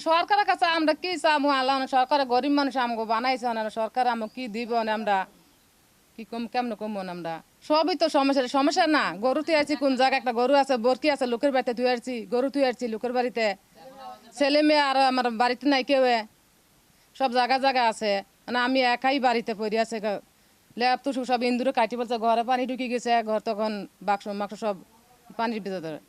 সরকারের কাছে আমরা কি চাবো আল্লাহ সরকারের গরিব মানুষ আমাকে বানাইছে না সরকার আমাকে কি দিব আমরা কি কম কেমন কমবো আমরা সবই তো সমস্যা না গরু তুই আসছি কোন জায়গায় একটা গরু আছে বরকি আছে লোকের বাড়িতে তুই আসছি গরু তুই আসছি লোকের বাড়িতে ছেলে মেয়ে আর আমার বাড়িতে নাই কেউ সব জায়গা আছে মানে আমি একাই বাড়িতে পড়ে আছে ল্যাব তো সব ইন্দুরে কাটি বলছে ঘরে পানি ঢুকে গেছে ঘর তখন বাক্স মাক্স সব পানির ভিতরে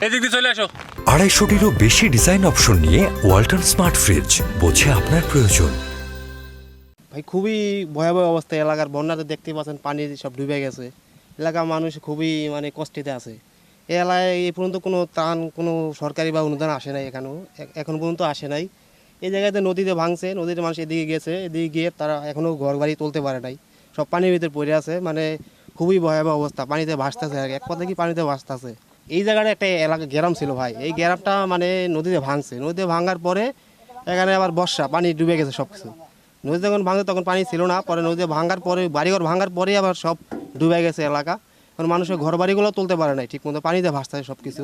এদিকে চলে আসো 250টিরও বেশি ডিজাইন অপশন নিয়ে ওয়ালটন স্মার্ট ফ্রিজ বোঝে আপনার প্রয়োজন। ভাই খুবই ভয়াবহ অবস্থা এলাকার বন্যাতে দেখতে পাচ্ছেন পানি সব ডুবে গেছে এলাকার মানুষ খুবই মানে কষ্টেতে আছে এই এলাকায় এই পর্যন্ত কোনো ত্রাণ কোনো সরকারি বা অনুদান আসে নাই এখন পর্যন্ত আসে নাই এই জায়গাতে নদীতে ভাঙছে নদীতে মানুষ এদিকে গেছে এদিকে গিয়ে তারা এখনও ঘর বাড়ি তুলতে পারে নাই সব পানির ভিতরে পড়ে আছে মানে খুবই ভয়াবহ অবস্থা পানিতে ভাসতেছে এক কথা কি পানিতে ভাসতেছে এই জায়গাটা একটা এলাকা গ্রাম ছিল ভাই এই গ্রামটা মানে নদীতে ভাঙছে নদীতে ভাঙার পরে এখানে আবার বর্ষা পানি ডুবে গেছে সব কিছু নদী যখন ভাঙছে তখন পানি ছিল না পরে নদীতে ভাঙার পরে বাড়িঘর ভাঙার পরেই আবার সব ডুবে গেছে এলাকা কারণ মানুষের ঘর বাড়িগুলো তুলতে পারে নাই ঠিক মতো পানিতে ভাসতেছে সব কিছু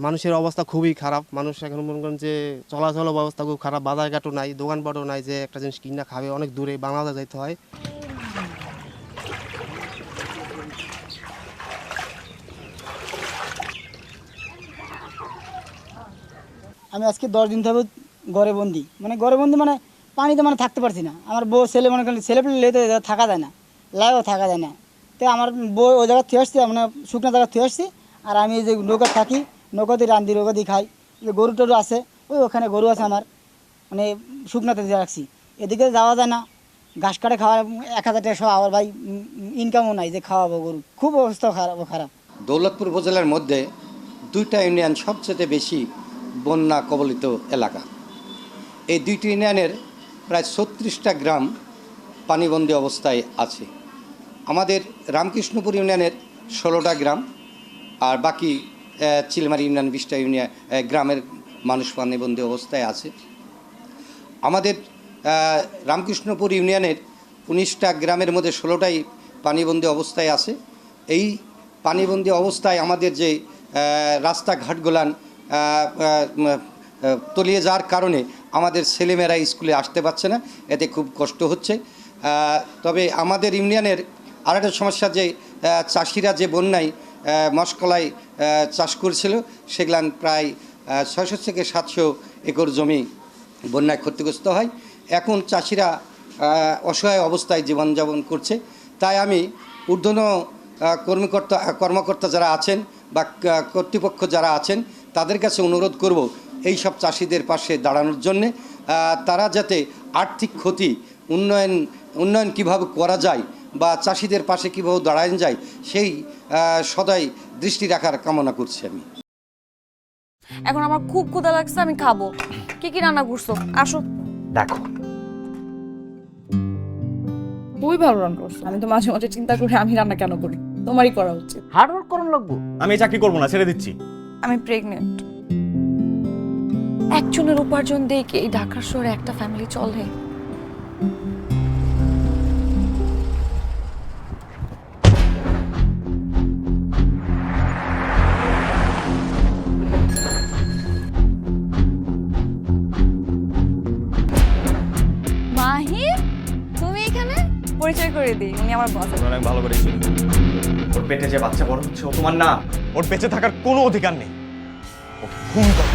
মানুষের অবস্থা খুবই খারাপ মানুষ এখন মনে করেন যে চলাচল ব্যবস্থা খুব খারাপ বাজারঘাটও নাই দোকানপাটও নাই যে একটা জিনিস কিনা খাবে অনেক দূরে বাংলাদেশ যাইতে হয় আমি আজকে 10 দিন ধরে ঘরে বন্দি মানে পানিতে মানে থাকতে পারছি না আমার বউ ছেলে মনে করেন ছেলে পেলে লেতে থাকা যায় না লাইও থাকা যায় না তো আমার বউ ওই জায়গা থেকে আসছি মানে শুকনো জায়গা থেকে আসছি আর আমি যে নৌকা থাকি নৌকা দিয়ে রান্ধি নৌকা দিয়ে খাই যে গরু টরু আছে ওখানে গরু আছে আমার মানে শুকনাতে দিয়ে রাখছি এদিকে যাওয়া যায় না ঘাস কাটে খাওয়া 1000 টাকা সব আবার ভাই ইনকামও নাই যে খাওয়াবো গরু খুব অবস্থা খারাপ দৌলতপুর উপজেলার মধ্যে 2টা ইউনিয়ন সবচেয়ে বেশি বন্যা কবলিত এলাকা এই 2টি ইউনিয়নের প্রায় 36টা গ্রাম পানিবন্দী অবস্থায় আছে আমাদের রামকৃষ্ণপুর ইউনিয়নের 16টা গ্রাম আর বাকি চিলমারি ইউনিয়ন 20টা ইউনিয়ন গ্রামের মানুষ পানিবন্দী অবস্থায় আছে আমাদের রামকৃষ্ণপুর ইউনিয়নের 19টা গ্রামের মধ্যে 16টাই পানিবন্দী অবস্থায় আছে এই পানিবন্দী অবস্থায় আমাদের যে রাস্তাঘাটগুলান তলিয়ে যাওয়ার কারণে আমাদের ছেলেমেয়েরা স্কুলে আসতে পারছে না এতে খুব কষ্ট হচ্ছে তবে আমাদের ইউনিয়নের আরেকটা সমস্যা যে চাষিরা যে বন্যায় মশকলাই চাষ করেছিল সেগুলান প্রায় 600 থেকে 700 একর জমি বন্যায় ক্ষতিগ্রস্ত হয় এখন চাষিরা অসহায় অবস্থায় জীবনযাপন করছে তাই আমি ঊর্ধ্বতন কর্মকর্তা যারা আছেন বা কর্তৃপক্ষ যারা আছেন তাদের কাছে অনুরোধ করব এই সব চাষিদের পাশে দাঁড়ানোর জন্যে তারা যাতে আর্থিক ক্ষতি উন্নয়ন কিভাবে করা যায় বা চাষিদের পাশে কীভাবে দাঁড়ানো যায় সেই সদাই দৃষ্টি রাখার কামনা করছি আমি এখন আমার খুব ক্ষুধা লাগছে আমি খাবো কি রান্না করছো আসো দেখো তুই ভালো রান্না করছো আমি তো মাঝে মাঝে চিন্তা করি আমি রান্না কেন করি তোমারই করা উচিত হার্ড ওয়ার্ক করুন লাগবো আমি চাকরি করবো না ছেড়ে দিচ্ছি আমি প্রেগনেন্ট একজনের উপার্জন দিয়ে কি এই ঢাকা শহরে একটা ফ্যামিলি চলে মাহির তুমি এখানে পরিচয় করে দিই উনি আমার বস অনেক ভালো করে ওর পেটে যে বাচ্চা বড় হচ্ছে ও তোমার না ওর বেঁচে থাকার কোনো অধিকার নেই ওকে খুন করো